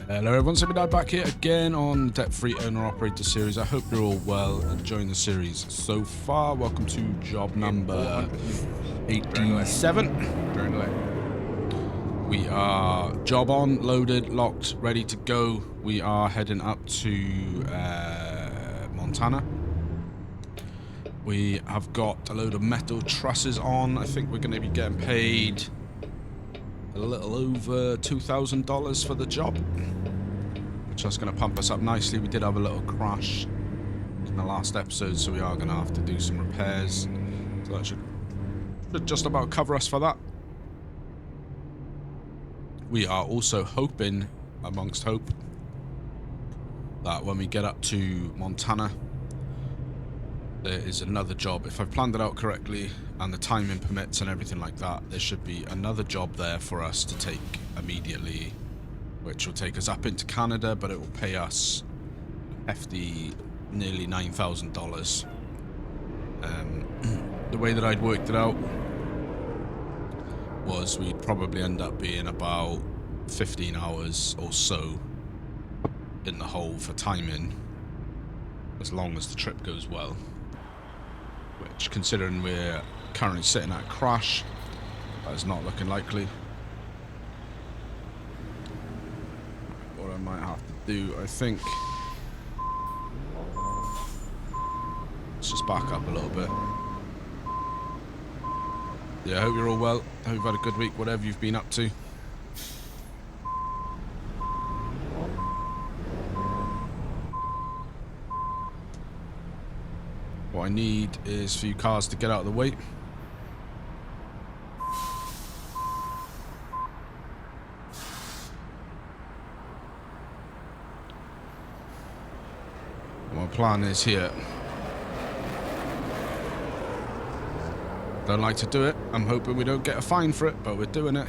Hello everyone, so we're back here again on Debt-Free Owner-Operator series. I hope you're all well, enjoying the series so far. Welcome to job number 87. We are job on, loaded, locked, ready to go. We are heading up to Montana. We have got a load of metal trusses on. I think we're going to be getting paid a little over $2,000 for the job. Just going to pump us up nicely. We did have a little crash in the last episode, so we are going to have to do some repairs. So that should just about cover us for that. We are also hoping, amongst hope, that when we get up to Montana, there is another job. If I've planned it out correctly and the timing permits and everything like that, there should be another job there for us to take immediately, which will take us up into Canada, but it will pay us hefty, nearly $9,000. The way that I'd worked it out was we'd probably end up being about 15 hours or so in the hole for timing, as long as the trip goes well. Which, considering we're currently sitting at a crash, that is not looking likely. What I might have to do, I think, let's just back up a little bit. Yeah, I hope you're all well. I hope you've had a good week, whatever you've been up to. What I need is a few cars to get out of the way. My plan is here. Don't like to do it. I'm hoping we don't get a fine for it, but we're doing it.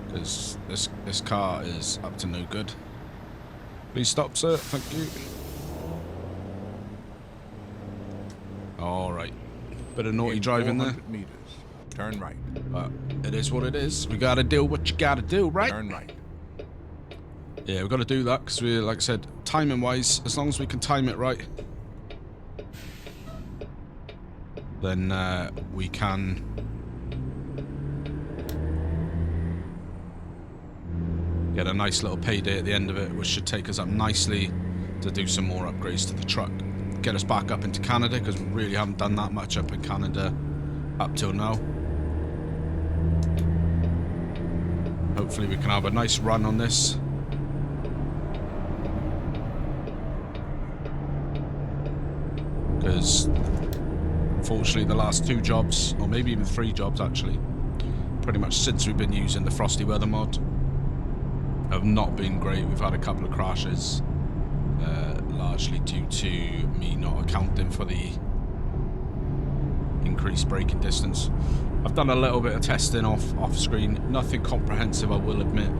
Because this car is up to no good. Please stop, sir. Thank you. Alright. Bit of naughty driving there. Meters. Turn right. But it is what it is. We gotta do what you gotta do, right? Turn right. Yeah, we've got to do that because we, like I said, timing wise, as long as we can time it right, then we can get a nice little payday at the end of it, which should take us up nicely to do some more upgrades to the truck. Get us back up into Canada, because we really haven't done that much up in Canada up till now. Hopefully we can have a nice run on this. Because unfortunately the last two jobs, or maybe even three jobs actually, pretty much since we've been using the frosty weather mod, have not been great. We've had a couple of crashes, largely due to me not accounting for the increased braking distance. I've done a little bit of testing off screen, nothing comprehensive, I will admit,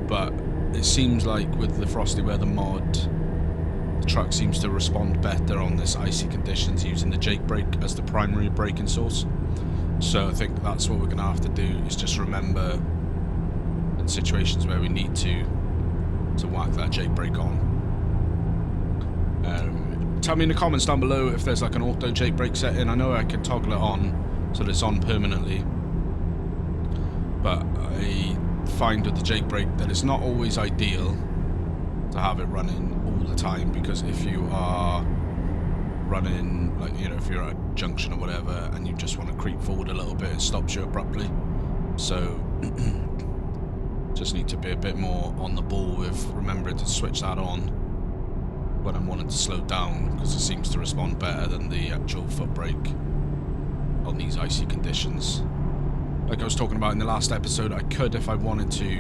but it seems like with the frosty weather mod, the truck seems to respond better on this icy conditions using the Jake brake as the primary braking source. So I think that's what we're going to have to do, is just remember in situations where we need to whack that Jake brake on. Tell me in the comments down below if there's like an auto Jake brake setting. I know I can toggle it on so that it's on permanently, but I find with the Jake brake that it's not always ideal to have it running all the time, because if you are running, like, you know, if you're at a junction or whatever and you just want to creep forward a little bit, it stops you abruptly. So just need to be a bit more on the ball with remembering to switch that on when I'm wanting to slow down, because it seems to respond better than the actual foot brake on these icy conditions. like I was talking about in the last episode, I could, if I wanted to,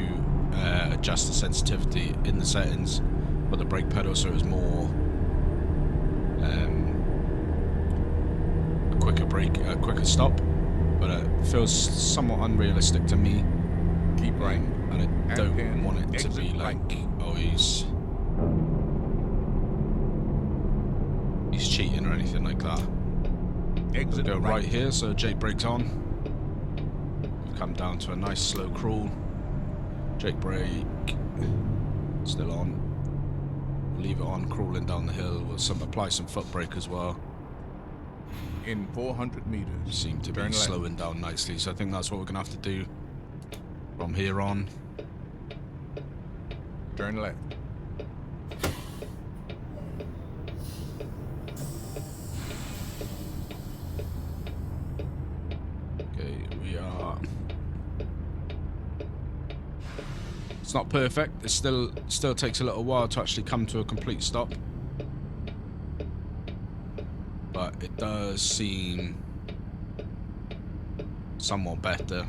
adjust the sensitivity in the settings for the brake pedal so it was more a quicker brake, a quicker stop. But it feels somewhat unrealistic to me. Keep right. And I don't want it to be like, oh, he's cheating or anything like that. Exit Go right. right here, so Jake brake's on. We've come down to a nice slow crawl. Jake brake still on. Leave it on, crawling down the hill. We'll apply some foot brake as well. In 400 meters. Seem to be slowing down nicely, so I think that's what we're gonna have to do from here on. Turn left. Okay, we are. It's not perfect. It still takes a little while to actually come to a complete stop. But it does seem somewhat better.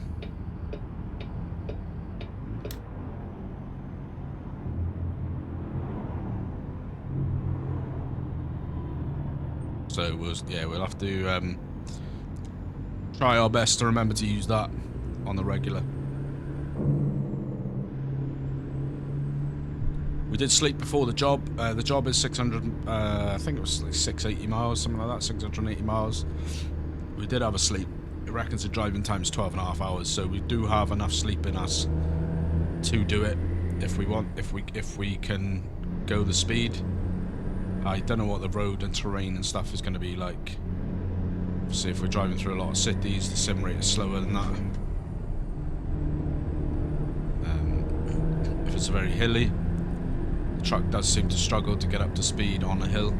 So we'll have to try our best to remember to use that on the regular. We did sleep before the job. The job is 600, I think it was like 680 miles, something like that, 680 miles. We did have a sleep. It reckons the driving time's 12.5 hours, so we do have enough sleep in us to do it if we want, if we can go the speed. I don't know what the road and terrain and stuff is going to be like. See, if we're driving through a lot of cities, the sim rate is slower than that. If it's very hilly, the truck does seem to struggle to get up to speed on a hill.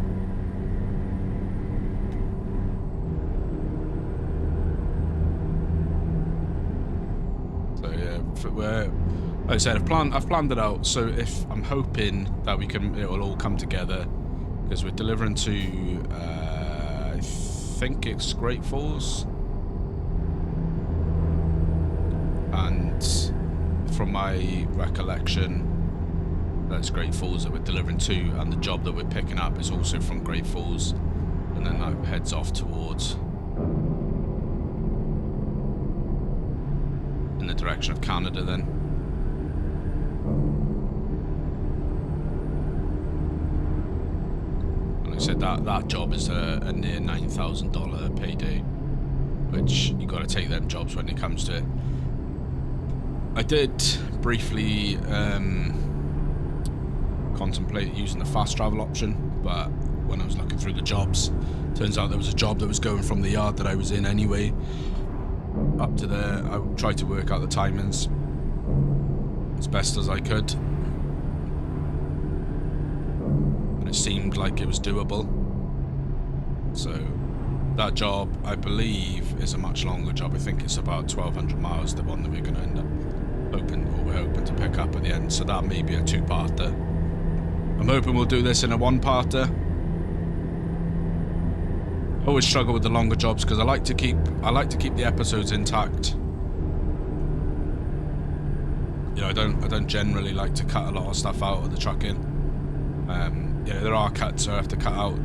So yeah, like I said, I've planned it out. So if I'm hoping that it will all come together, because we're delivering to I think it's Great Falls, and from my recollection, that's Great Falls that we're delivering to, and the job that we're picking up is also from Great Falls, and then that heads off towards in the direction of Canada then. And like I said, that job is a near $9,000 payday, which you got to take them jobs when it comes to it. I did briefly contemplate using the fast travel option, but when I was looking through the jobs, turns out there was a job that was going from the yard that I was in anyway up to there. I tried to work out the timings as best as I could, and it seemed like it was doable. So that job, I believe, is a much longer job. I think it's about 1,200 miles, the one that we're going to end up we're hoping to pick up at the end. So that may be a two-parter. I'm hoping we'll do this in a one-parter. I always struggle with the longer jobs because I like to keep the episodes intact. You know, I don't generally like to cut a lot of stuff out of the trucking. Yeah, there are cuts I have to cut out,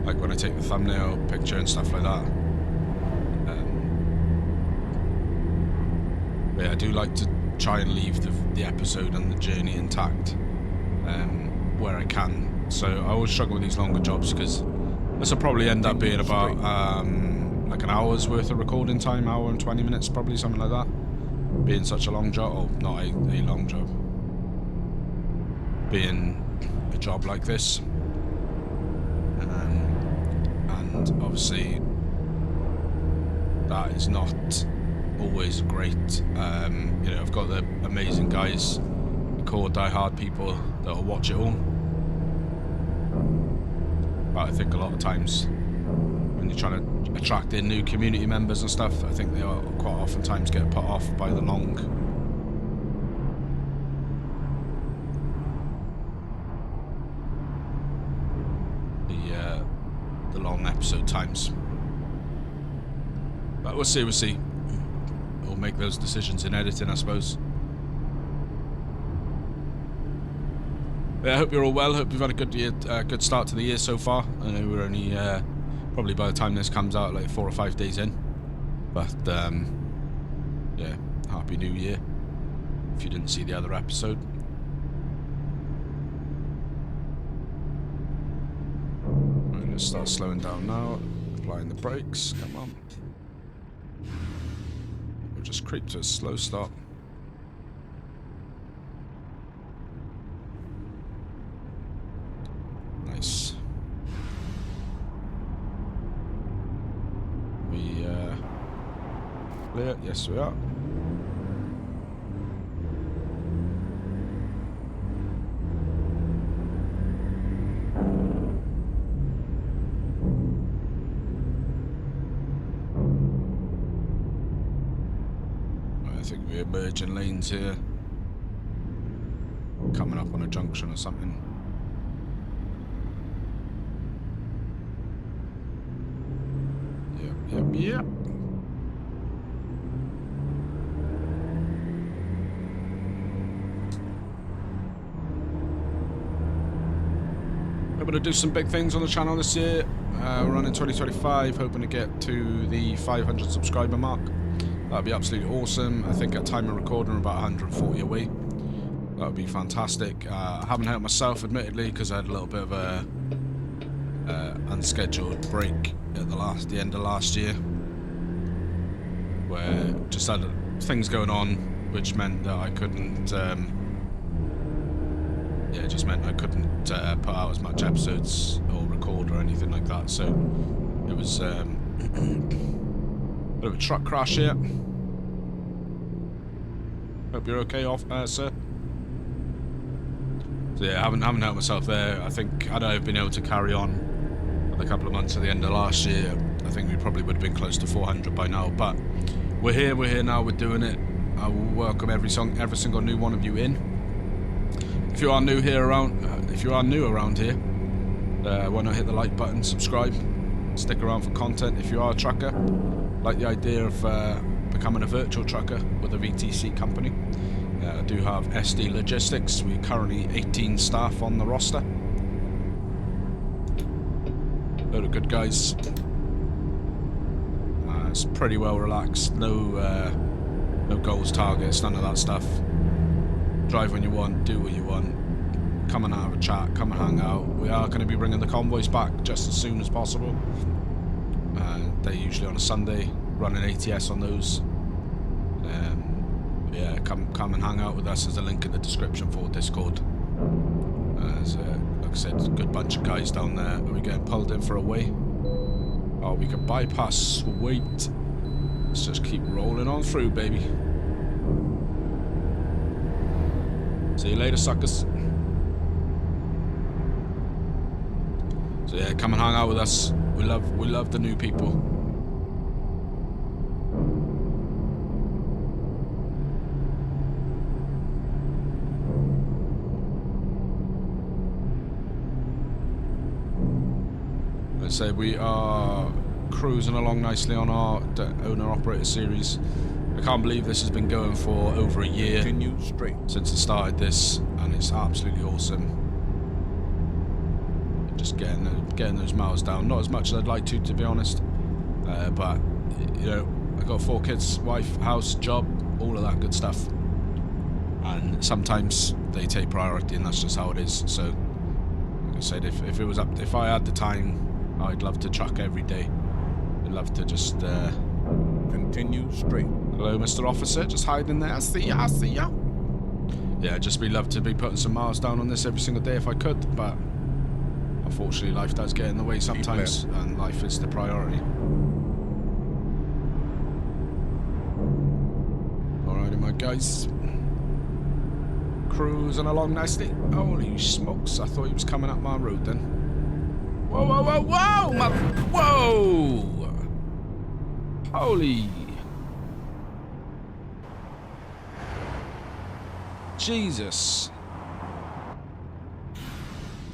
like when I take the thumbnail picture and stuff like that. But yeah, I do like to try and leave the episode and the journey intact where I can. So I always struggle with these longer jobs because this will probably end up being about like an hour's worth of recording time, hour and 20 minutes, probably something like that. Being such a long job, or not a long job. Being a job like this, and obviously that is not always great. You know, I've got the amazing guys, the core die-hard people that will watch it all. But I think a lot of times when you're trying to attract in new community members and stuff, I think they are quite oftentimes get put off by the long episode times. But we'll see. make those decisions in editing, I suppose. Yeah, I hope you're all well. Hope you've had a good year, good start to the year so far. I know we're only probably by the time this comes out like 4 or 5 days in, but yeah, happy New Year. If you didn't see the other episode. Right, let's start slowing down now. Applying the brakes. Come on. We'll just creep to a slow stop. Nice. We clear? Yes, we are. I think we're merging lanes here. Coming up on a junction or something. Yep. We're going to do some big things on the channel this year. We're running 2025, hoping to get to the 500 subscriber mark. That'd be absolutely awesome. I think at time of recording we're about 140 away. That would be fantastic. I haven't helped myself, admittedly, because I had a little bit of a unscheduled break at the end of last year, where just had things going on, which meant that I couldn't. Yeah, it just meant I couldn't put out as much episodes or record or anything like that. So it was a bit of a truck crash here. Hope you're okay, sir. So yeah, I haven't helped myself there. I think I'd have been able to carry on a couple of months at the end of last year. I think we probably would have been close to 400 by now, but we're here now, we're doing it. I will welcome every single new one of you in. If you are new around here, why not hit the like button, subscribe, stick around for content. If you are a trucker, like the idea of becoming a virtual trucker with a VTC company, I do have SD Logistics. We're currently 18 staff on the roster. Load of good guys. It's pretty well relaxed. No goals, targets, none of that stuff. Drive when you want, do what you want. Come and have a chat, come and hang out. We are going to be bringing the convoys back just as soon as possible. They're usually on a Sunday, running ATS on those. Yeah, come and hang out with us. There's a link in the description for Discord. So, like I said, a good bunch of guys down there. Are we getting pulled in for a way? Oh, we can bypass. Sweet. Let's just keep rolling on through, baby. See you later, suckers. So yeah, come and hang out with us. We love the new people. Let's say we are cruising along nicely on our owner-operator series. I can't believe this has been going for over a year since I started this, and it's absolutely awesome. Just getting those miles down. Not as much as I'd like to be honest. But you know, I got 4 kids, wife, house, job, all of that good stuff. And sometimes they take priority, and that's just how it is. So, like I said, if I had the time, I'd love to truck every day. I'd love to just continue straight. Hello, Mr. Officer, just hiding there. I see ya. Yeah, just be love to be putting some miles down on this every single day if I could, but unfortunately life does get in the way sometimes, and life is the priority. Alrighty, my guys. Cruising along nicely. Holy smokes, I thought he was coming up my road then. Whoa! Whoa! Holy... Jesus.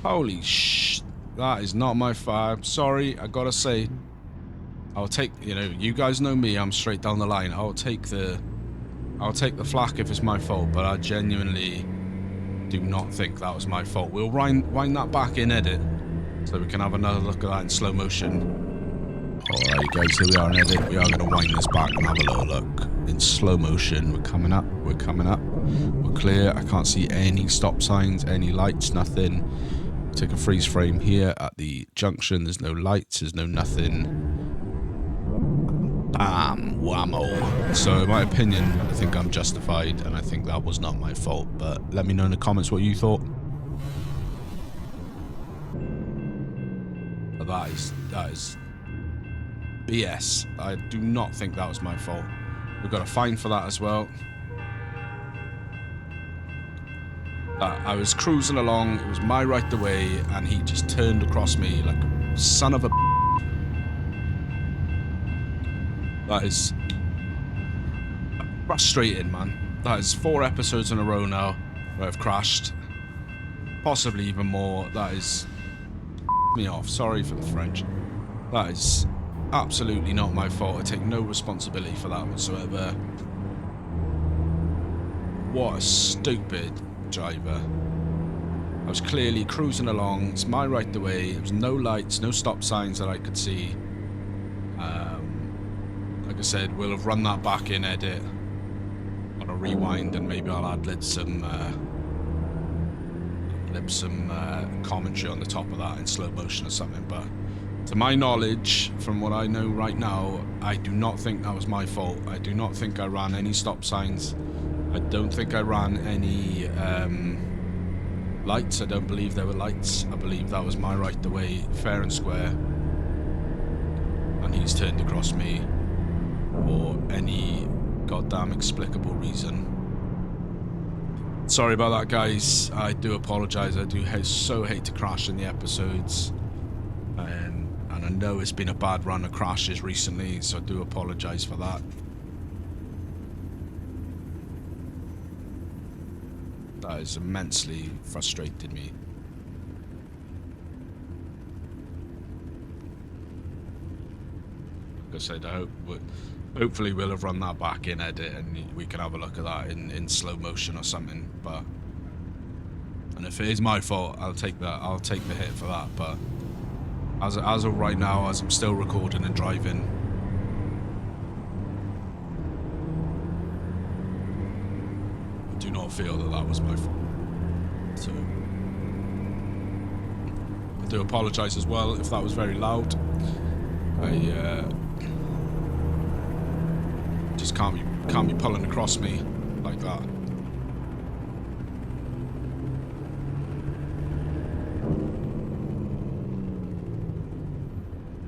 Holy sh... That is not my vibe. Sorry, I gotta say. I'll take... You know, you guys know me, I'm straight down the line. I'll take the I'll take the flak if it's my fault, but I genuinely do not think that was my fault. We'll wind that back in edit so we can have another look at that in slow motion. Alright guys, here we are in edit. We are going to wind this back and have a little look in slow motion. We're coming up, we're clear. I can't see any stop signs, any lights, nothing. Take a freeze frame here at the junction. There's no lights, there's no nothing. Bam, whammo. So in my opinion, I think I'm justified and I think that was not my fault, but let me know in the comments what you thought. That is BS. I do not think that was my fault. We've got a fine for that as well. I was cruising along, it was my right the way, and he just turned across me like a son of a... That is frustrating, man. That is 4 episodes in a row now where I've crashed. Possibly even more. That is me off. Sorry for the French. That is absolutely not my fault. I take no responsibility for that whatsoever. What a stupid driver. I was clearly cruising along. It's my right the way. There was no lights, no stop signs that I could see. Like I said, we'll have run that back in edit on a rewind, and maybe I'll add some commentary on the top of that in slow motion or something. But to my knowledge, from what I know right now, I do not think that was my fault. I do not think I ran any stop signs. I don't think I ran any lights. I don't believe there were lights. I believe that was my right the way, fair and square. And he's turned across me for any goddamn explicable reason. Sorry about that, guys. I do apologise. I do so hate to crash in the episodes. And I know it's been a bad run of crashes recently, so I do apologise for that. That has immensely frustrated me. Like I said, hopefully we'll have run that back in edit and we can have a look at that in slow motion or something. But and if it is my fault, I'll take that. I'll take the hit for that. But as of right now, as I'm still recording and driving, I do not feel that was my fault. So I do apologise as well if that was very loud. I just can't be pulling across me like that.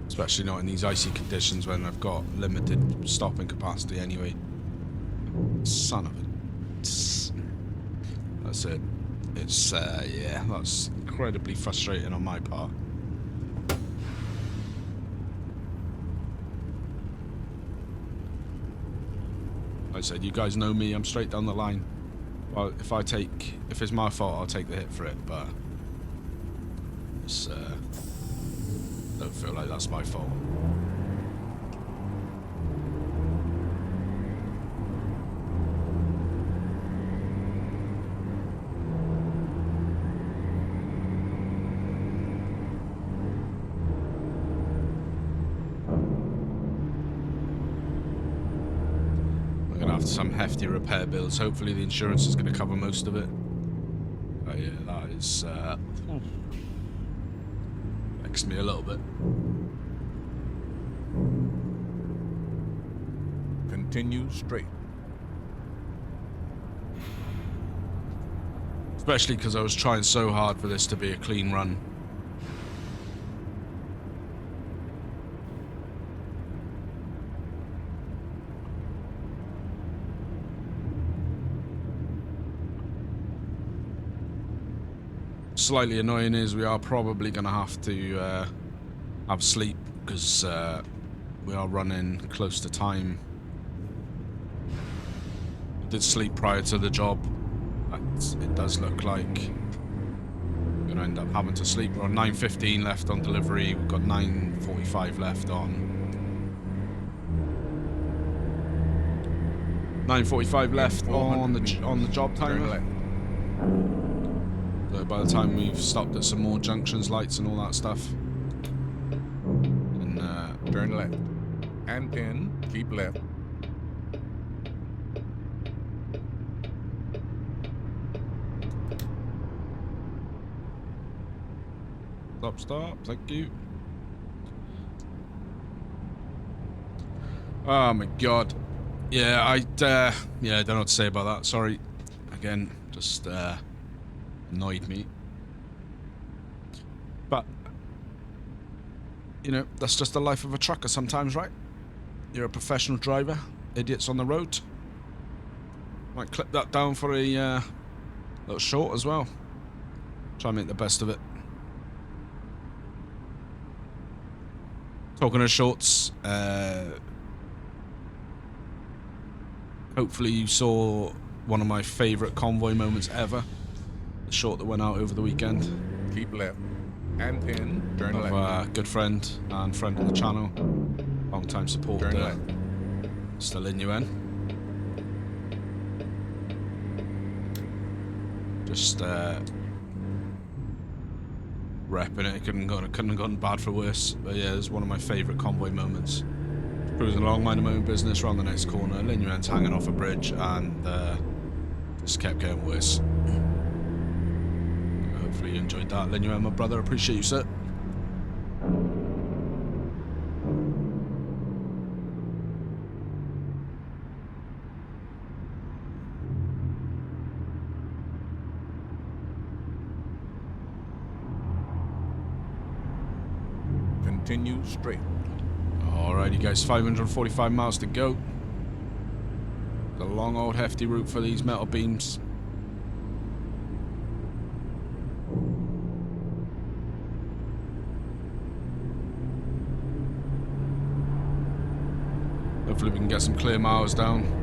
Especially not in these icy conditions when I've got limited stopping capacity anyway. Son of a... That's it. It's, yeah, that's incredibly frustrating on my part. Like I said, you guys know me, I'm straight down the line. Well, if it's my fault, I'll take the hit for it, but it's, don't feel like that's my fault. Some hefty repair bills. Hopefully the insurance is going to cover most of it. Oh yeah, that is vexed me a little bit. Continue straight. Especially because I was trying so hard for this to be a clean run. Slightly annoying is we are probably going to have to have sleep because we are running close to time. I did sleep prior to the job. It does look like we're going to end up having to sleep. We're on 9:15 left on delivery. We've got 9:45 left on 9:45 left on the 400 on the job Turn timer. left. So by the time we've stopped at some more junctions, lights, and all that stuff, and Turn left. And 10. Keep left. stop. Thank you. Oh my god. Yeah, I don't know what to say about that. Sorry. Again, just annoyed me. But you know, that's just the life of a trucker sometimes, right? You're a professional driver. Idiots on the road. Might clip that down for a little short as well. Try and make the best of it. Talking of shorts, hopefully you saw one of my favourite convoy moments ever. The short that went out over the weekend. Keep left. And 10. Turn Of left. a good friend and friend of the channel. Long time supporter. Turn left. Still in UN. Just repping it. It couldn't have gone bad for worse. But yeah, it's one of my favourite convoy moments. Cruising along, minding my own business, round the next corner, Lin Yuan's hanging off a bridge, and just kept getting worse. Hopefully you enjoyed that, Lin Yuan, my brother. Appreciate you, sir. Continue straight. Alrighty guys, 545 miles to go. The long old hefty route for these metal beams. Hopefully we can get some clear miles down.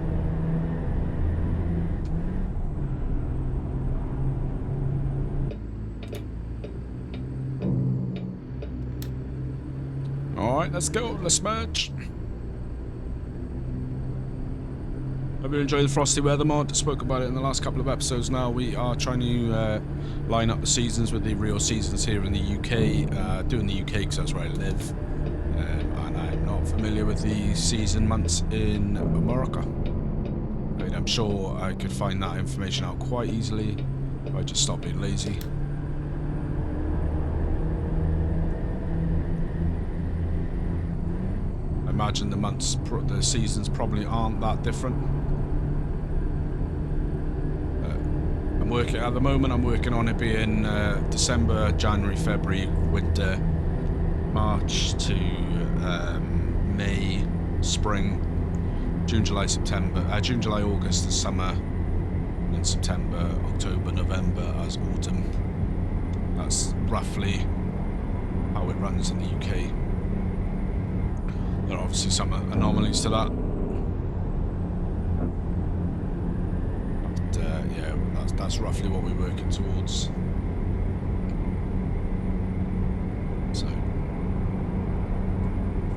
Alright, let's go. Let's merge. Hope you enjoy the frosty weather mod. Spoke about it in the last couple of episodes now. We are trying to line up the seasons with the real seasons here in the UK. Doing the UK because that's where I live. And I'm not familiar with the season months in America. I mean, I'm sure I could find that information out quite easily if I just stop being lazy. I imagine the seasons probably aren't that different. I'm working at the moment. I'm working on it being December, January, February, winter, March to May, spring, June, July, September, June, July, August is summer, and then September, October, November as autumn. That's roughly how it runs in the UK. There are obviously some anomalies to that. But yeah, that's roughly what we're working towards. So,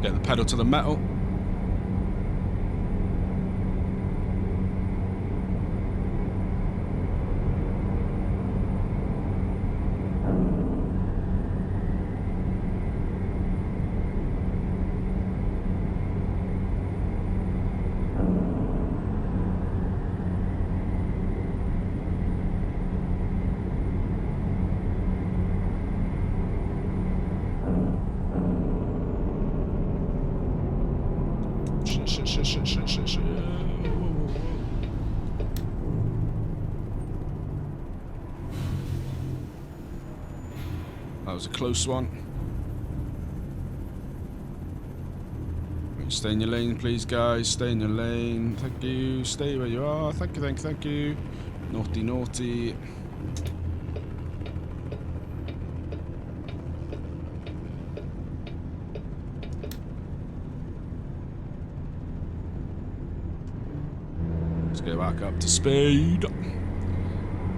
get the pedal to the metal. Shit. That was a close one. Stay in your lane, please, guys. Stay in your lane. Thank you. Stay where you are. Thank you. Naughty. Let's get back up to speed.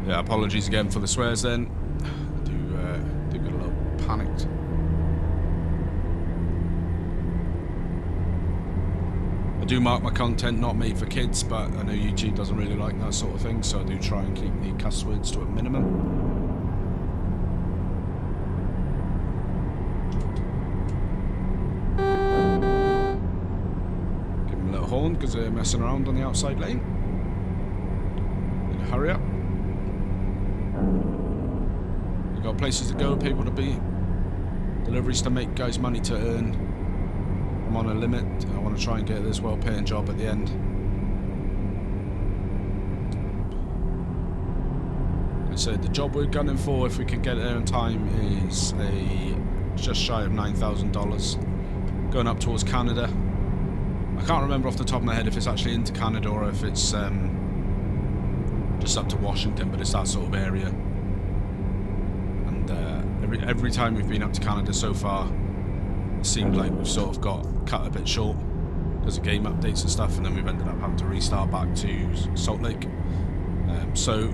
Yeah, apologies again for the swears then. Do get a little panicked. I do mark my content not made for kids, but I know YouTube doesn't really like that sort of thing, so I do try and keep the cuss words to a minimum. Give them a little horn because they're messing around on the outside lane. Hurry up. We've got places to go, people to be, deliveries to make, guys, money to earn. I'm on a limit. I want to try and get this well-paying job at the end. I said the job we're gunning for, if we can get it there in time, is just shy of $9,000, going up towards Canada. I can't remember off the top of my head if it's actually into Canada or if it's just up to Washington, but it's that sort of area. And every time we've been up to Canada so far, it seemed like we've sort of got cut a bit short because of game updates and stuff, and then we've ended up having to restart back to Salt Lake. So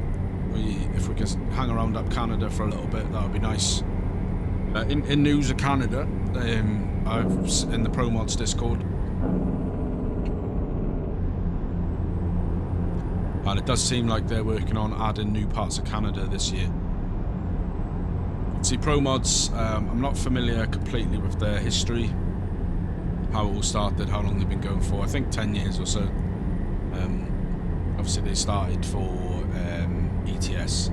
if we could hang around up Canada for a little bit, that would be nice. In news of Canada, I've in the Pro Mods Discord, and it does seem like they're working on adding new parts of Canada this year. See, Pro Mods, I'm not familiar completely with their history, how it all started, how long they've been going for. I think 10 years or so. Obviously they started for ETS.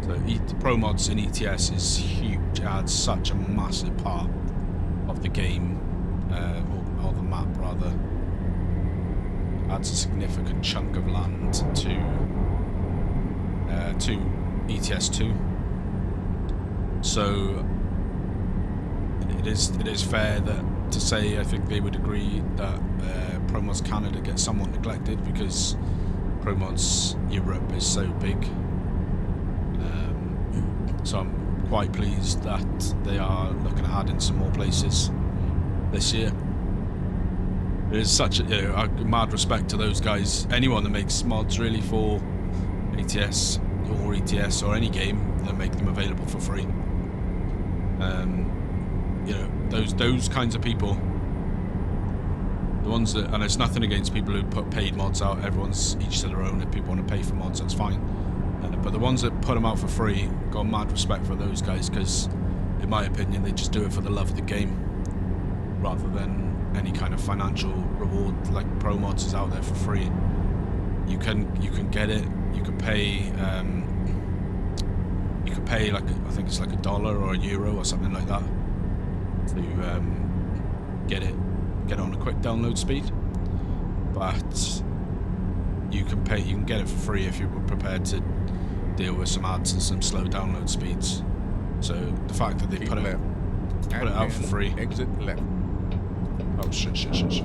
So Pro Mods in ETS is huge. It adds such a massive part of the game, or the map rather. It adds a significant chunk of land to ETS 2. So it is fair to say I think they would agree that Pro Mods Canada gets somewhat neglected because Pro Mods Europe is so big. So I'm quite pleased that they are looking at adding some more places this year. It is such a mad respect to those guys. Anyone that makes mods really for ATS or ETS or any game, that make them available for free. Those kinds of people, the ones that, and it's nothing against people who put paid mods out. Everyone's each to their own. If people want to pay for mods, that's fine. But the ones that put them out for free, got mad respect for those guys, because in my opinion, they just do it for the love of the game rather than any kind of financial reward. Like Pro Mods is out there for free. You can get it. You can pay. You could pay like I think it's like $1 or €1 or something like that to get it on a quick download speed. But you can get it for free if you're prepared to deal with some ads and some slow download speeds. So the fact that they put it out for free. Exit left. Oh shit. Sorry.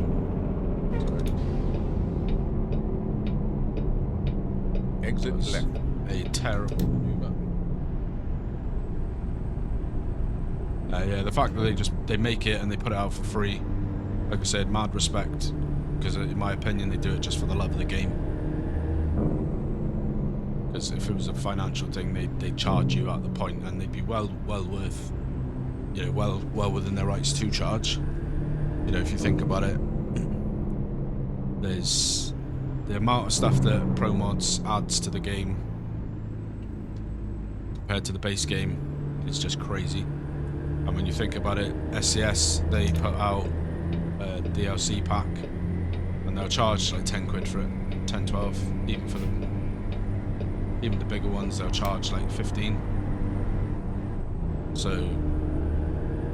Exit left. A terrible maneuver. Yeah, the fact that they make it and they put it out for free, like I said, mad respect, because in my opinion they do it just for the love of the game. Because if it was a financial thing, they'd charge you at the point, and they'd be well worth, well within their rights to charge. If you think about it, there's the amount of stuff that Pro Mods adds to the game compared to the base game, it's just crazy. And when you think about it, SCS, they put out a DLC pack and they'll charge like 10 quid for it, 10, 12, even the bigger ones, they'll charge like 15. So,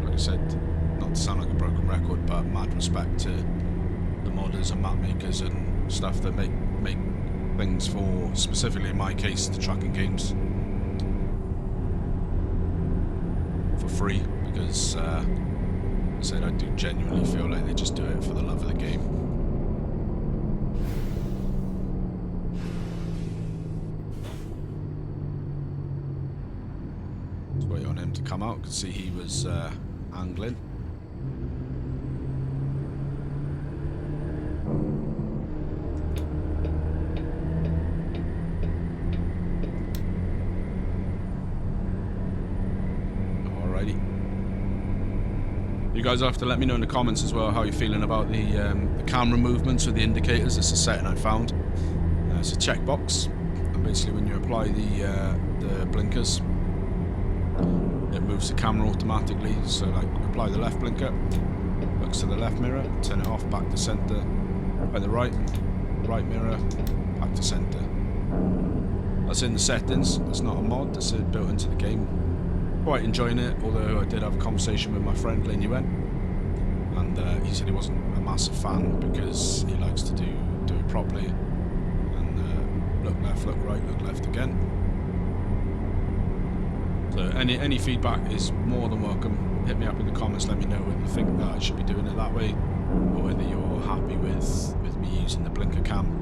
like I said, not to sound like a broken record, but mad respect to the modders and map makers and stuff that make things for, specifically in my case, the trucking games for free. Because, like I said, I do genuinely feel like they just do it for the love of the game. Let's wait on him to come out. Could see he was angling. You You guys have to let me know in the comments as well how you're feeling about the camera movements with the indicators. It's a setting I found. It's a checkbox, and basically when you apply the blinkers, it moves the camera automatically. So like apply the left blinker, looks to the left mirror, turn it off, back to center. By the right mirror, back to center. That's in the settings. It's not a mod. It's built into the game. Quite enjoying it, although I did have a conversation with my friend Lin Yuen, and he said he wasn't a massive fan because he likes to do it properly and look left, look right, look left again. So any feedback is more than welcome. Hit me up in the comments, let me know whether you think that I should be doing it that way or whether you're happy with me using the blinker cam.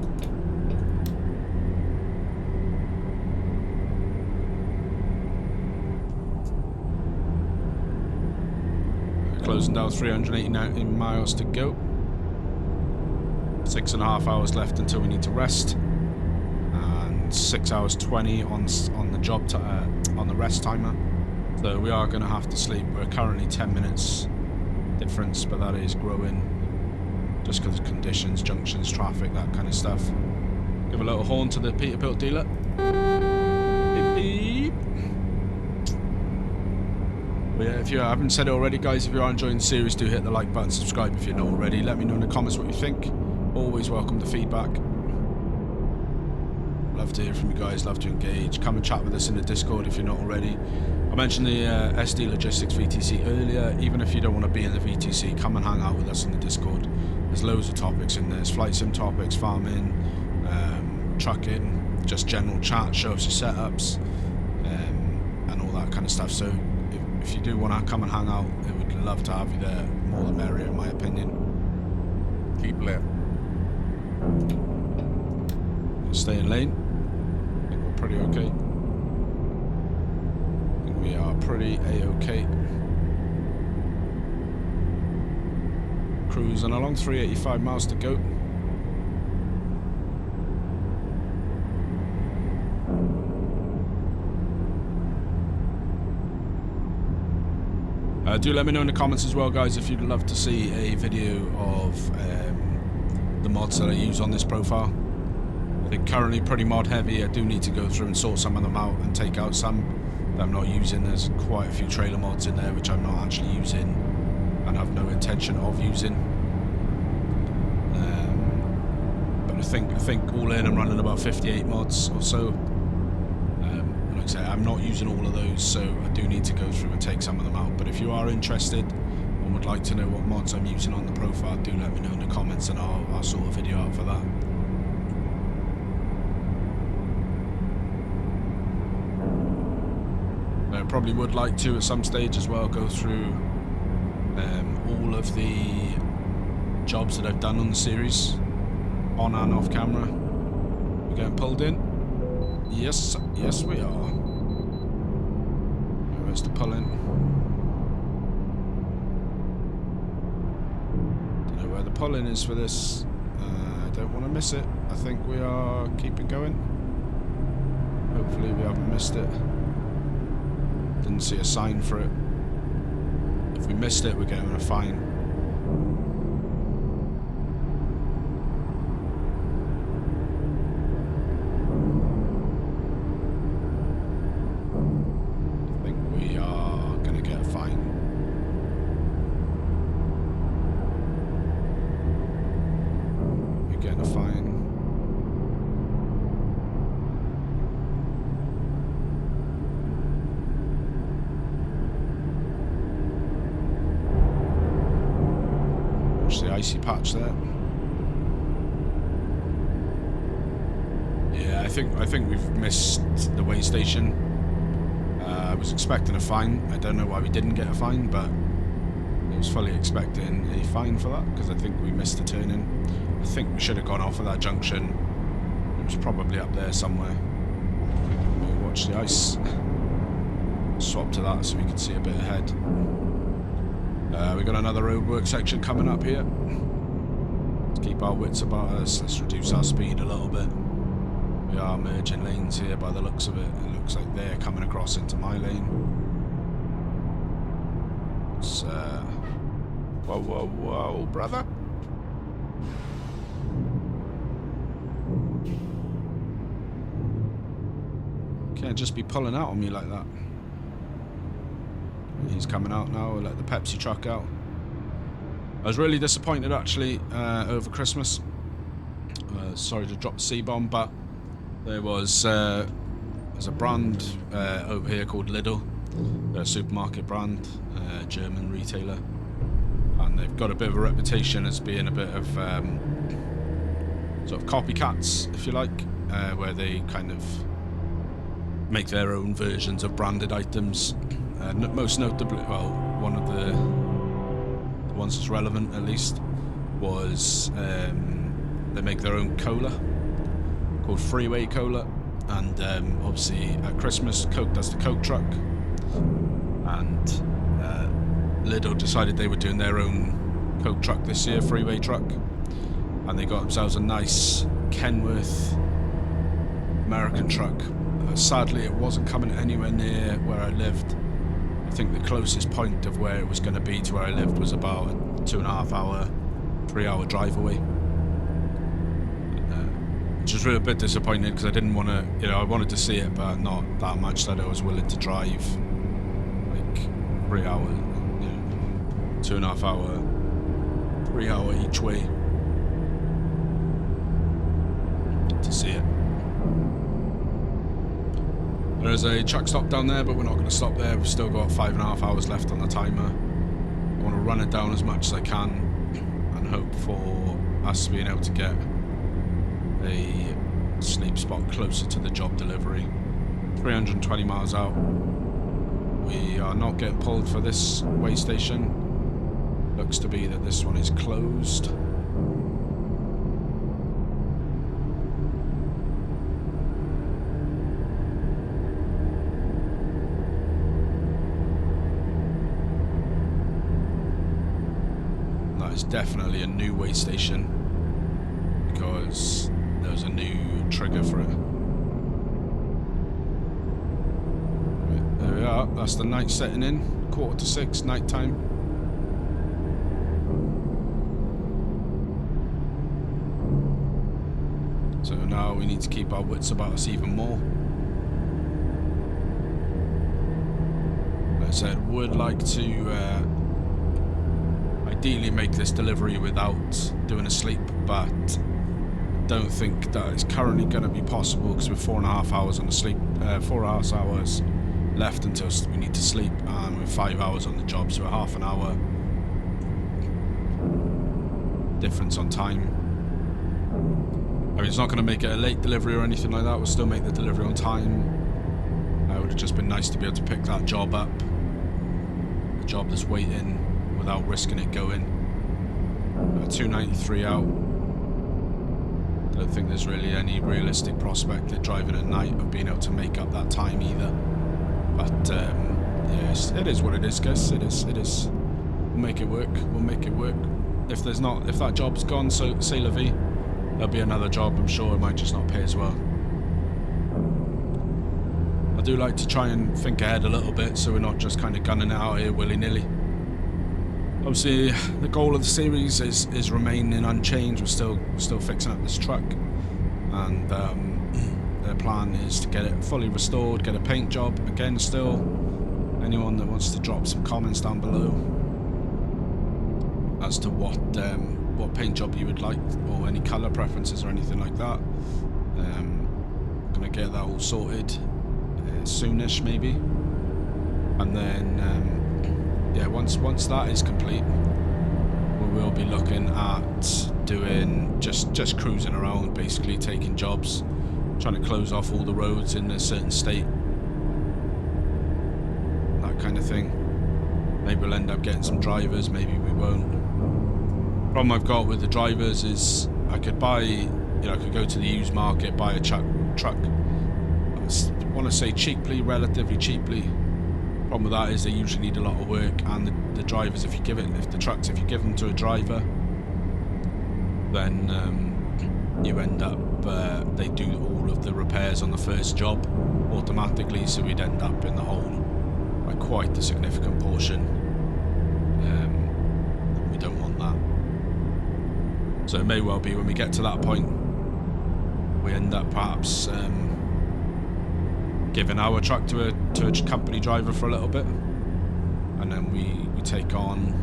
Closing down 389 miles to go. 6.5 hours left until we need to rest, and 6 hours 20 on the job on the rest timer. So we are going to have to sleep. We're currently 10 minutes difference, but that is growing just because of conditions, junctions, traffic, that kind of stuff. Give a little horn to the Peterbilt dealer. Beep, beep. But yeah, if you haven't said it already, guys, if you are enjoying the series, do hit the like button, subscribe if you're not already. Let me know in the comments what you think. Always welcome the feedback. Love to hear from you guys, love to engage. Come and chat with us in the Discord if you're not already. I mentioned the SD Logistics VTC earlier. Even if you don't want to be in the VTC, come and hang out with us in the Discord. There's loads of topics in there. There's flight sim topics, farming, trucking, just general chat, show us your setups, and all that kind of stuff. So if you do want to come and hang out, I would love to have you there. More the merrier, in my opinion. Keep left. Stay in lane. I think we're pretty okay. I think we are pretty A-okay. Cruising along, 385 miles to go. Do let me know in the comments as well, guys, if you'd love to see a video of the mods that I use on this profile. I think currently pretty mod heavy. I do need to go through and sort some of them out and take out some that I'm not using. There's quite a few trailer mods in there which I'm not actually using and have no intention of using. But I think all in I'm running about 58 mods or so. Like I say, I'm not using all of those, so I do need to go through and take some of them out. But if you are interested and would like to know what mods I'm using on the profile, do let me know in the comments and I'll sort a video out for that. I probably would like to at some stage as well go through all of the jobs that I've done on the series, on and off camera. We're getting pulled in. Yes we are. Where's the pull in? Don't know where the pull in is for this. I don't want to miss it. I think we are keeping going. Hopefully we haven't missed it. Didn't see a sign for it. If we missed it, we're getting a fine. I think we are going to get a fine. We're getting a fine. The icy patch there. Yeah, I think we've missed the way station. I was expecting a fine. I don't know why we didn't get a fine, but I was fully expecting a fine for that because I think we missed the turn-in. I think we should have gone off of that junction. It was probably up there somewhere. Let me watch the ice. Swap to that so we can see a bit ahead. We got another roadwork section coming up here. Let's keep our wits about us. Let's reduce our speed a little bit. We are merging lanes here by the looks of it. It looks like they're coming across into my lane. Let's Whoa, whoa, whoa, brother. Can't just be pulling out on me like that. He's coming out now. We'll let the Pepsi truck out. I was really disappointed actually over Christmas. Sorry to drop the C-bomb, but there's a brand over here called Lidl. They're a supermarket brand, German retailer, and they've got a bit of a reputation as being a bit of sort of copycats, if you like, where they kind of make their own versions of branded items. Most notably, well, one of the ones that's relevant at least was they make their own cola called Freeway Cola, and obviously at Christmas Coke does the Coke truck, and Lidl decided they were doing their own Coke truck this year, Freeway truck, and they got themselves a nice Kenworth American truck. Sadly it wasn't coming anywhere near where I lived. I think the closest point of where it was going to be to where I lived was about a 2.5 hour, 3 hour drive away. Which was really a bit disappointing because I didn't want to, you know, I wanted to see it, but not that much that I was willing to drive like 3 hours, you know, 2.5 hour, 3 hour each way to see it. There's a truck stop down there, but we're not going to stop there. We've still got 5.5 hours left on the timer. I want to run it down as much as I can and hope for us being able to get a sleep spot closer to the job delivery. 320 miles out. We are not getting pulled for this way station. Looks to be that this one is closed. That is definitely a new way station because there was a new trigger for it. Right, there we are. That's the night setting in. 5:45, night time. So now we need to keep our wits about us even more. Like I said, would like to ideally make this delivery without doing a sleep, but don't think that it's currently going to be possible because we're 4.5 hours on the sleep, 4.5 hours left until we need to sleep, and we're 5 hours on the job, so a half an hour difference on time. I mean, it's not going to make it a late delivery or anything like that. We'll still make the delivery on time. It would have just been nice to be able to pick that job up, the job that's waiting, without risking it going. 293 out. Don't think there's really any realistic prospect of driving at night of being able to make up that time either. But yes, it is what it is, guys. It is. We'll make it work. We'll make it work. If that job's gone, so c'est la vie. There'll be another job. I'm sure it might just not pay as well. I do like to try and think ahead a little bit, so we're not just kind of gunning it out here willy-nilly. Obviously, the goal of the series is remaining unchanged. We're still fixing up this truck, and their plan is to get it fully restored, get a paint job. Again, still, anyone that wants to drop some comments down below as to what paint job you would like, or any colour preferences or anything like that. Gonna get that all sorted soonish, maybe, and then. Yeah, once that is complete, we will be looking at doing just cruising around, basically taking jobs, trying to close off all the roads in a certain state, that kind of thing. Maybe we'll end up getting some drivers, maybe we won't. Problem I've got with the drivers is I could buy, I could go to the used market, buy a truck. I want to say cheaply, relatively cheaply. Problem with that is they usually need a lot of work, and the drivers, if you give them to a driver, then you end up they do all of the repairs on the first job automatically, so we'd end up in the hole by quite a significant portion. We'd that. So it may well be when we get to that point, we end up perhaps giving our truck to a company driver for a little bit, and then we take on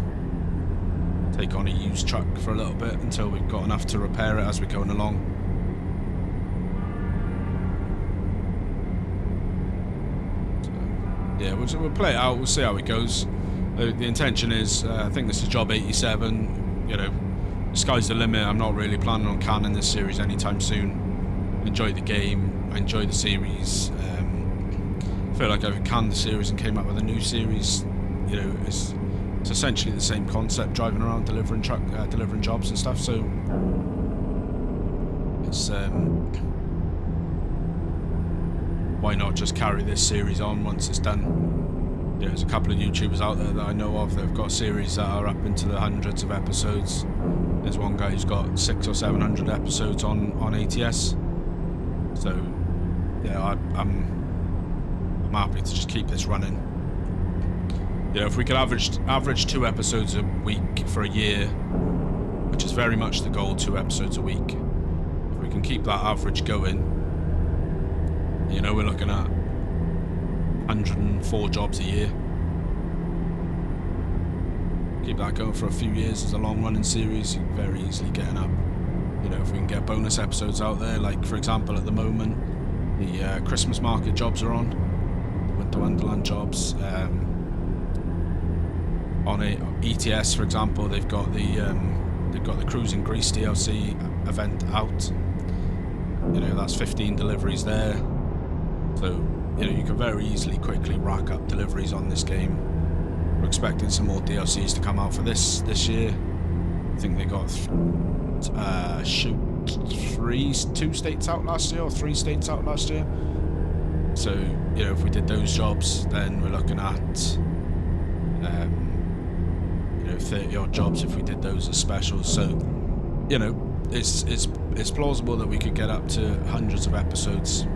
a used truck for a little bit until we've got enough to repair it as we're going along. So, yeah, we'll play it out. We'll see how it goes. The intention is, I think this is job 87. You know, the sky's the limit. I'm not really planning on canning this series anytime soon. Enjoy the game. I enjoy the series. I feel like I've canned the series and came up with a new series. You know, it's essentially the same concept, driving around delivering jobs and stuff. So it's why not just carry this series on once it's done? You know, there's a couple of YouTubers out there that I know of that have got series that are up into the hundreds of episodes. There's one guy who's got 600 or 700 episodes on ATS. So yeah, I'm happy to just keep this running. You know, if we could average 2 episodes a week for a year, which is very much the goal, 2 episodes a week. If we can keep that average going, you know, we're looking at 104 jobs a year. Keep that going for a few years as a long-running series, you're very easily getting up. You know, if we can get bonus episodes out there, like for example at the moment, the Christmas market jobs are on, Winter Wonderland jobs. On ETS, for example, they've got the Cruise in Greece DLC event out. You know, that's 15 deliveries there. So, you know, you can very easily, quickly rack up deliveries on this game. We're expecting some more DLCs to come out for this year. I think they got 2 states out last year, or 3 states out last year. So, you know, if we did those jobs, then we're looking at 30 odd jobs if we did those as specials. So, you know, it's plausible that we could get up to hundreds of episodes,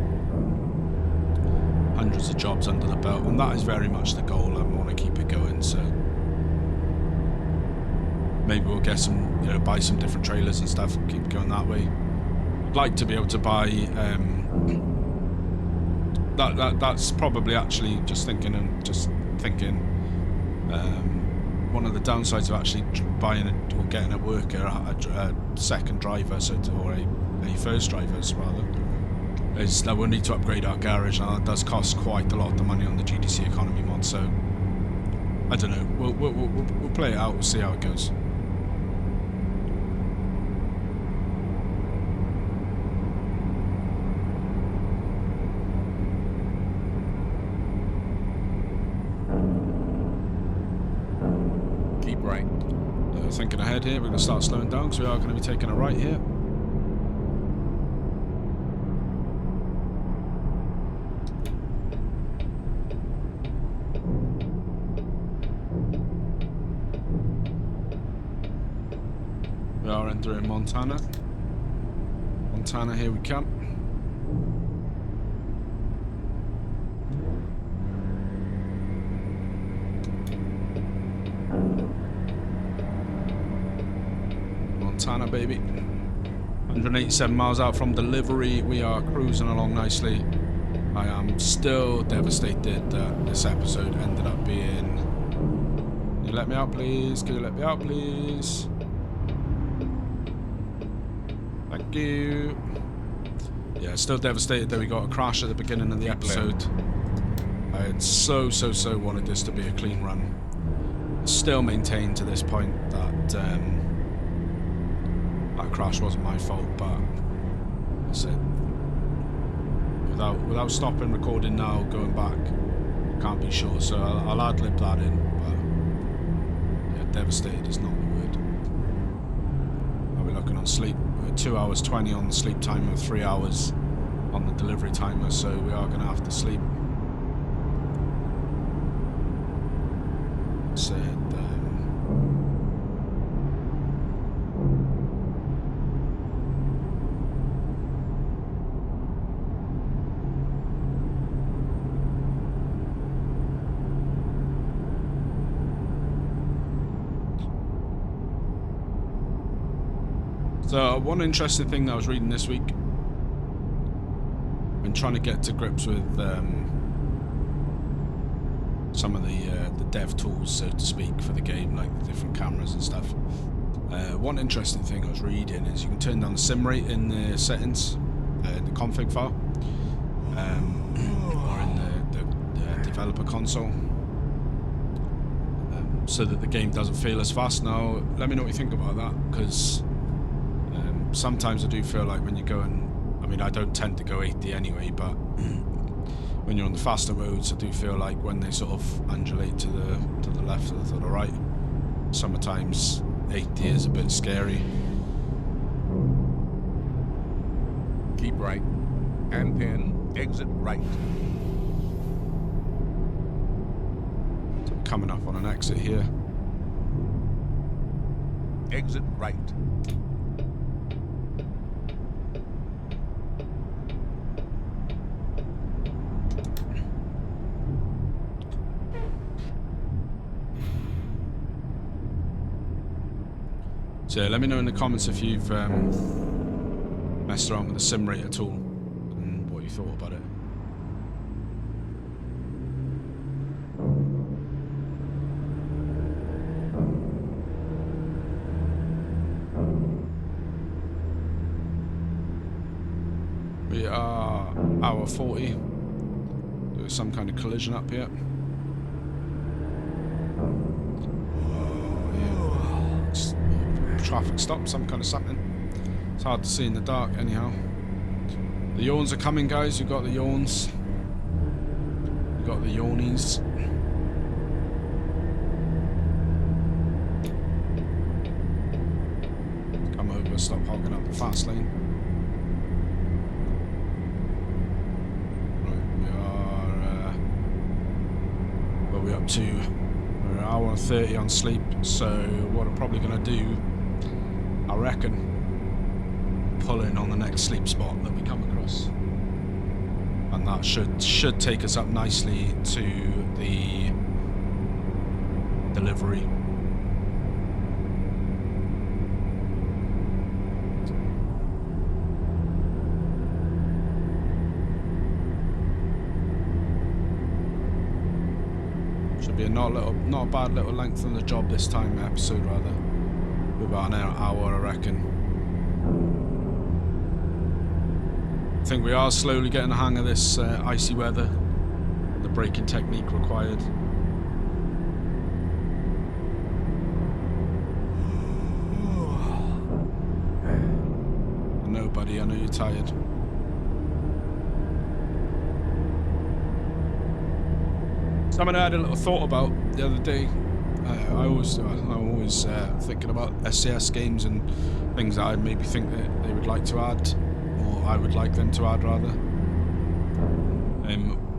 hundreds of jobs under the belt, and that is very much the goal. I want to keep it going. So maybe we'll get some, you know, buy some different trailers and stuff and keep going that way. I'd like to be able to buy that's probably actually just thinking. One of the downsides of actually buying or getting a worker, a second driver, or a first driver rather, is that we'll need to upgrade our garage. Now that does cost quite a lot of money on the GDC economy mod. So I don't know. We'll play it out. We'll see how it goes. Right. Thinking ahead here, we're going to start slowing down because we are going to be taking a right here. We are entering Montana. Montana, here we come. Montana, baby. 187 miles out from delivery. We are cruising along nicely. I am still devastated that this episode ended up being... Can you let me out, please? Can you let me out, please? Thank you. Yeah, still devastated that we got a crash at the beginning of the episode. I had so wanted this to be a clean run. Still maintain to this point that that crash wasn't my fault, but that's it. Without stopping recording now, going back, can't be sure. So I'll ad-lib that in. But yeah, devastated is not the word. Are we looking on sleep? We're 2 hours 20 on the sleep timer, 3 hours on the delivery timer. So we are going to have to sleep. Said. So one interesting thing that I was reading this week, when trying to get to grips with some of the dev tools, so to speak, for the game, like the different cameras and stuff. One interesting thing I was reading is you can turn down the sim rate in the settings, the config file, or in the developer console, so that the game doesn't feel as fast. Now, let me know what you think about that, because sometimes I do feel like when you go and, I mean, I don't tend to go 80 anyway, but when you're on the faster roads, I do feel like when they sort of undulate to the left or to the right, sometimes 80 is a bit scary. Keep right. And then exit right. So I'm coming up on an exit here. Exit right. So let me know in the comments if you've messed around with the sim rate at all and what you thought about it. We are hour 40. There's some kind of collision up here. Traffic stop, some kind of something. It's hard to see in the dark anyhow. The yawns are coming, guys. You've got the yawns. You've got the yawnies. Come over, stop hogging up the fast lane. Right, we are what are we up to? We're an hour and 30 on sleep, so what I'm probably going to do, I reckon, pull in on the next sleep spot that we come across, and that should take us up nicely to the delivery. Should be not a bad little length on the job this time, episode rather. About an hour, I reckon. I think we are slowly getting the hang of this icy weather, the braking technique required. No, buddy, I know you're tired. Something I had a little thought about the other day. I'm always thinking about SCS games and things that I maybe think that they would like to add, or I would like them to add rather.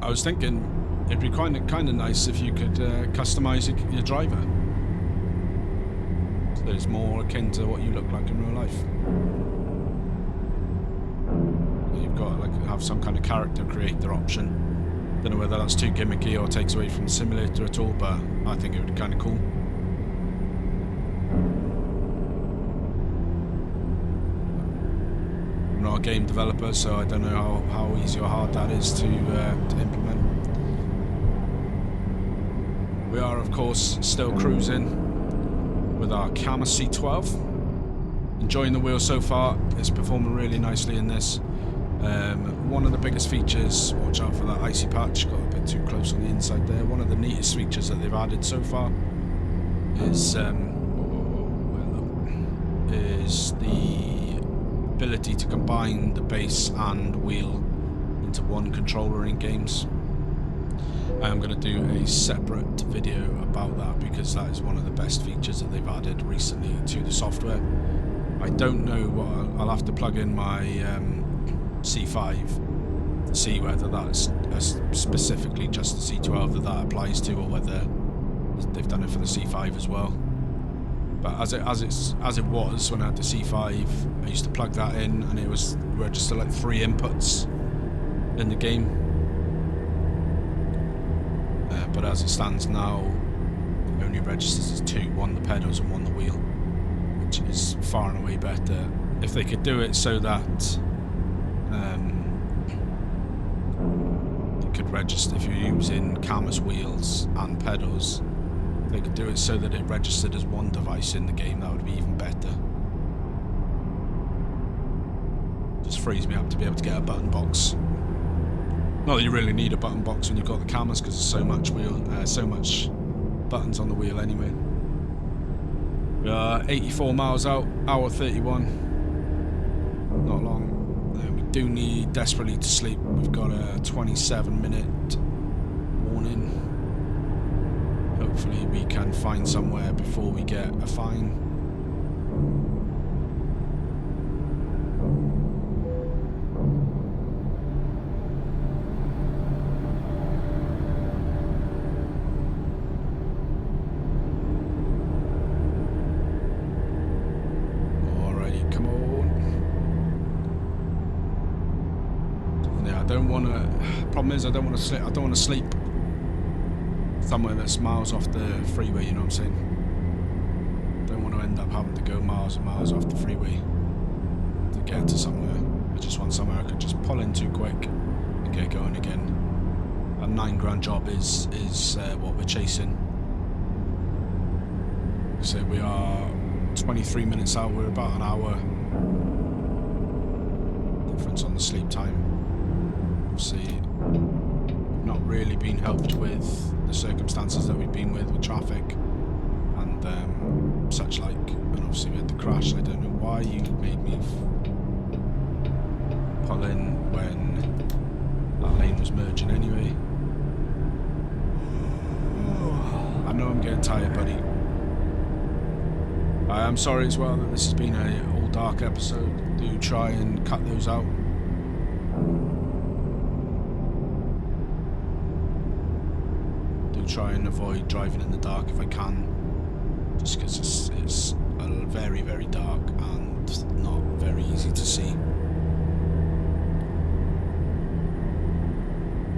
I was thinking it'd be kind of nice if you could customize your driver, so that it's more akin to what you look like in real life. You've got have some kind of character creator option. Don't know whether that's too gimmicky or takes away from the simulator at all, but I think it would be kind of cool. I'm not a game developer, so I don't know how easy or hard that is to implement. We are, of course, still cruising with our Camera C12. Enjoying the wheel so far. It's performing really nicely in this. One of the biggest features, watch out for that icy patch, got a bit too close on the inside there. One of the neatest features that they've added so far is the ability to combine the base and wheel into one controller in games. I'm going to do a separate video about that because that is one of the best features that they've added recently to the software. I don't know what I'll have to plug in my C5 to see whether that's specifically just the C12 that applies to, or whether they've done it for the C5 as well. But as it was when I had the C5, I used to plug that in and it was register like 3 inputs in the game. But as it stands now, it only registers as 2, one the pedals and one the wheel, which is far and away better if they could do it so that it could register, if you're using canvas wheels and pedals, if they could do it so that it registered as one device in the game, that would be even better. Just frees me up to be able to get a button box. Not that you really need a button box when you've got the cameras, because there's so much so much buttons on the wheel anyway. We are 84 miles out, hour 31. Not long. We do need desperately to sleep. We've got a 27-minute warning. Hopefully we can find somewhere before we get a fine. Problem is, I don't want to sleep. I don't want to sleep somewhere that's miles off the freeway. You know what I'm saying? Don't want to end up having to go miles and miles off the freeway to get to somewhere. I just want somewhere I could just pull into quick and get going again. A $9 job is what we're chasing. So we are 23 minutes out. We're about an hour difference on the sleep time. Obviously, not really been helped with the circumstances that we've been with traffic and such like, and obviously we had the crash. I don't know why you made me pull in when that lane was merging anyway. I know I'm getting tired, buddy. I am sorry as well that this has been a all dark episode. Do try and cut those out. Try and avoid driving in the dark if I can, just because it's very, very dark and not very easy to see.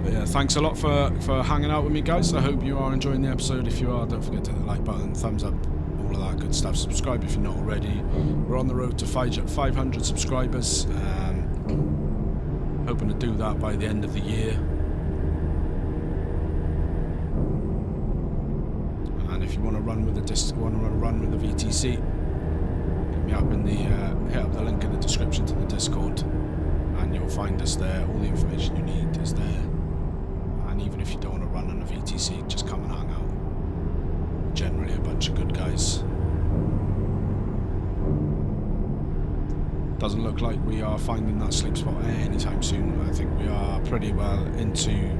But yeah, thanks a lot for hanging out with me, guys. I hope you are enjoying the episode. If you are, don't forget to hit the like button, thumbs up, all of that good stuff. Subscribe if you're not already. We're on the road to 500 subscribers. Hoping to do that by the end of the year. If you want to run with the VTC, hit me up in the hit up the link in the description to the Discord, and you'll find us there. All the information you need is there. And even if you don't want to run on a VTC, just come and hang out. Generally, a bunch of good guys. Doesn't look like we are finding that sleep spot anytime soon. I think we are pretty well into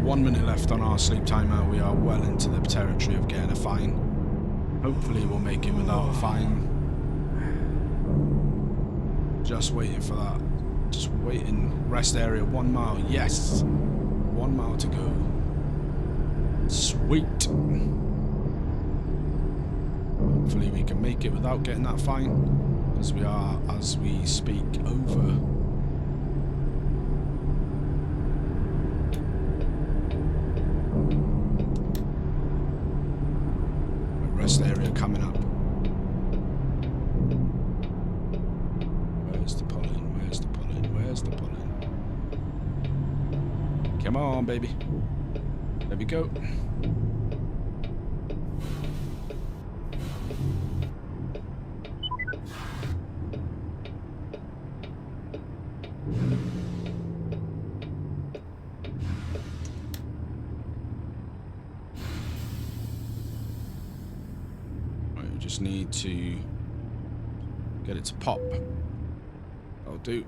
1 minute left on our sleep timer. We are well into the territory of getting a fine. Hopefully we'll make it without a fine. Just waiting for that. Just waiting. Rest area, 1 mile. Yes! 1 mile to go. Sweet. Hopefully we can make it without getting that fine, as we are, as we speak, over. Rest area coming up. Where's the pull-in? Where's the pull-in? Where's the pull-in? Come on, baby. There we go. Need to get it to pop. That'll do.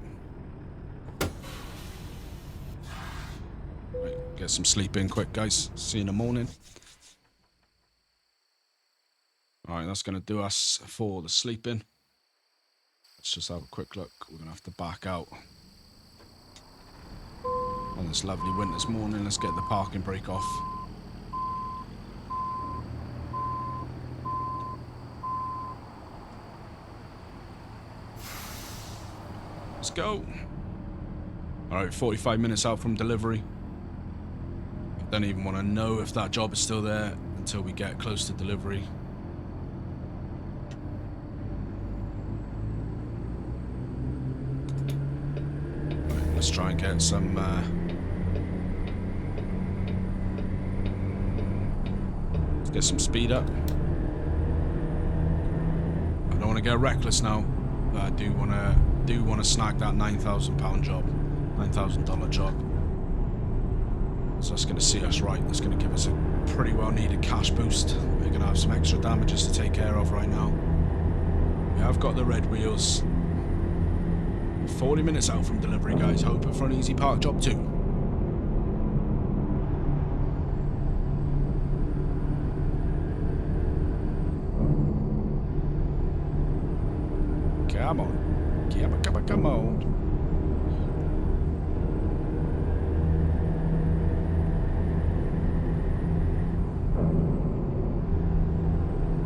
Right, get some sleep in quick, guys. See you in the morning. Alright, that's going to do us for the sleeping. Let's just have a quick look. We're going to have to back out on this lovely winter's morning. Let's get the parking brake off. Let's go. Alright, 45 minutes out from delivery. I don't even want to know if that job is still there until we get close to delivery. let's try and get some let's get some speed up. I don't want to get reckless now, but I do want to snag that £9,000 job, $9,000 job. So that's going to see us right. That's going to give us a pretty well needed cash boost. We're going to have some extra damages to take care of right now. We have got the red wheels. 40 minutes out from delivery, guys. Hoping for an easy park job too. Come on. Come on.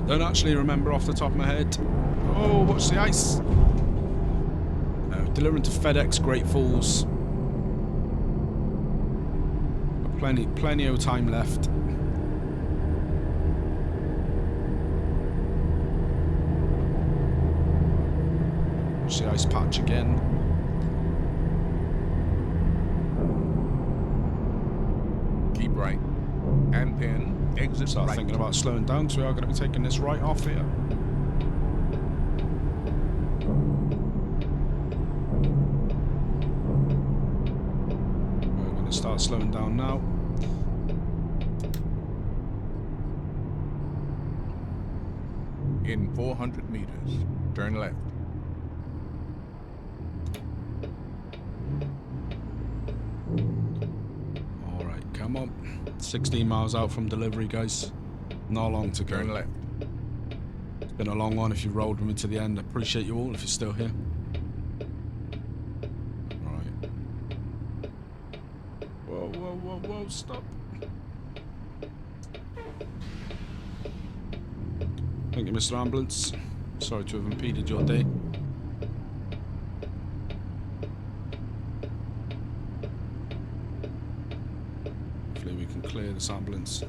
Don't actually remember off the top of my head. Oh, watch the ice. Delivering to FedEx Great Falls. Plenty of time left. Watch the ice patch again. Keep right. And pin. Exit Start right. thinking about slowing down, so we are going to be taking this right off here. We're going to start slowing down now. In 400 meters, turn left. Alright, come on. 16 miles out from delivery, guys. Not long to go. Turn left. It's been a long one if you rolled with me to the end. I appreciate you all if you're still here. Alright. Whoa, stop. Thank you, Mr. Ambulance. Sorry to have impeded your day. Hopefully we can clear this ambulance.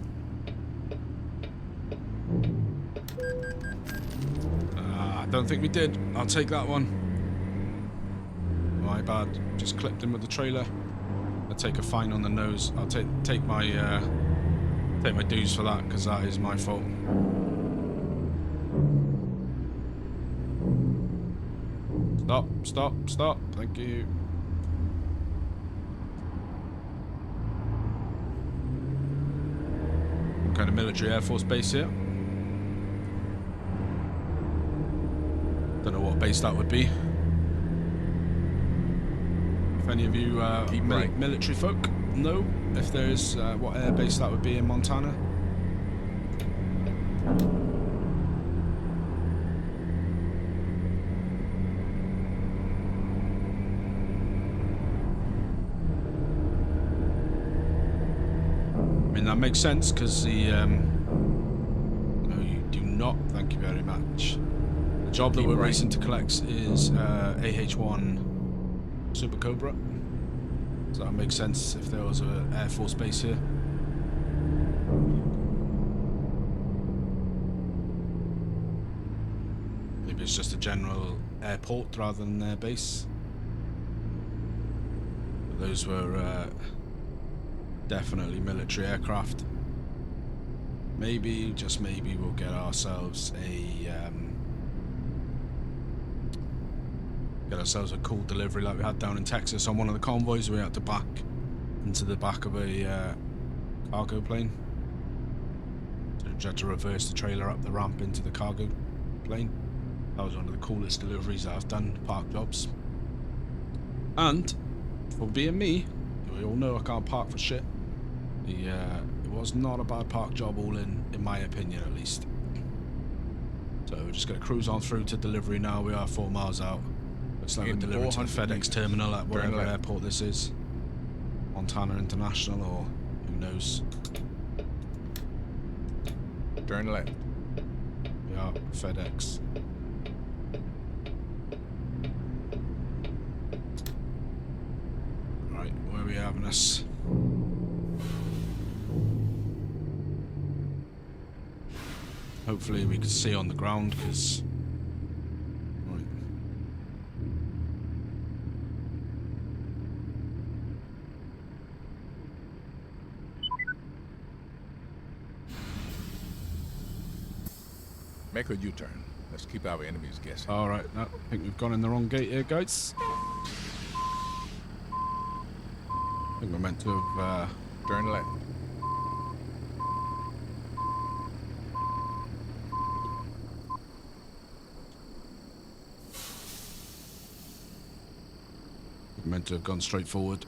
I don't think we did. I'll take that one. My bad. Just clipped him with the trailer. I'll take a fine on the nose. I'll take my dues for that, because that is my fault. Stop. Thank you. What kind of military Air Force base here? Don't know what base that would be. If any of you military folk know if there's what air base that would be in Montana. I mean, that makes sense because the no, you do not. Thank you very much. The job that we're racing to collect is AH-1 Super Cobra, so that makes sense if there was an Air Force base here. Maybe it's just a general airport rather than an air base. But those were definitely military aircraft. Maybe, just maybe, we'll get ourselves a cool delivery like we had down in Texas on one of the convoys. We had to back into the back of a cargo plane. So we had to reverse the trailer up the ramp into the cargo plane. That was one of the coolest deliveries that I've done, park jobs. And for being me, we all know I can't park for shit. It was not a bad park job all in my opinion at least. So we're just going to cruise on through to delivery now. We are 4 miles out. Looks like we're delivering to the FedEx terminal at whatever airport this is. Montana International or who knows. Turn left. We are FedEx. Right, where are we having us? Hopefully we can see on the ground, because Make a U-turn. Let's keep our enemies guessing. All right, no, I think we've gone in the wrong gate here, guys. I think we're meant to have... Turn left. we're meant to have gone straight forward.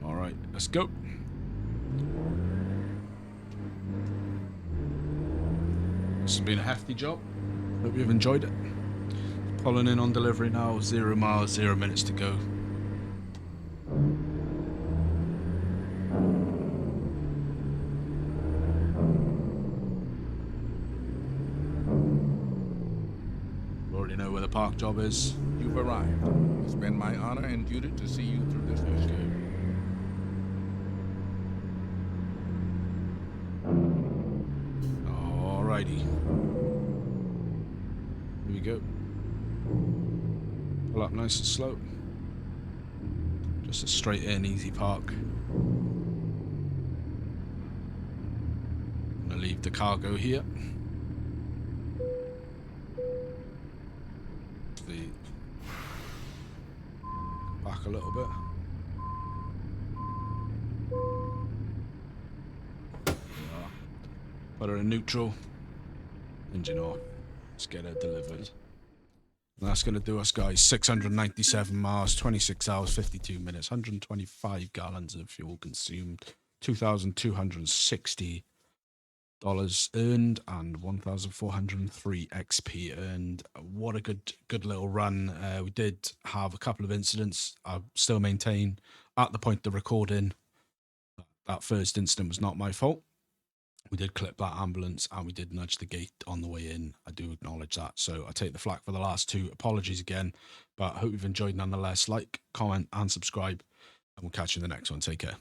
All right, let's go. This has been a hefty job. Hope you've enjoyed it. Pulling in on delivery now. 0 miles, 0 minutes to go. You already know where the park job is. You've arrived. It's been my honor and duty to see you through this mission. Alrighty. Here we go. Pull up nice and slow. Just a straight in, easy park. I'm gonna leave the cargo here. Back a little bit. Put her in neutral. Engine off. Let's get her delivered. And that's going to do us, guys. 697 miles, 26 hours, 52 minutes, 125 gallons of fuel consumed, $2,260 earned, and 1,403 XP earned. What a good little run. We did have a couple of incidents. I still maintain at the point of recording that first incident was not my fault. We did clip that ambulance and we did nudge the gate on the way in. I do acknowledge that. So I take the flak for the last two. Apologies again, but I hope you've enjoyed nonetheless. Like, comment and subscribe, and we'll catch you in the next one. Take care.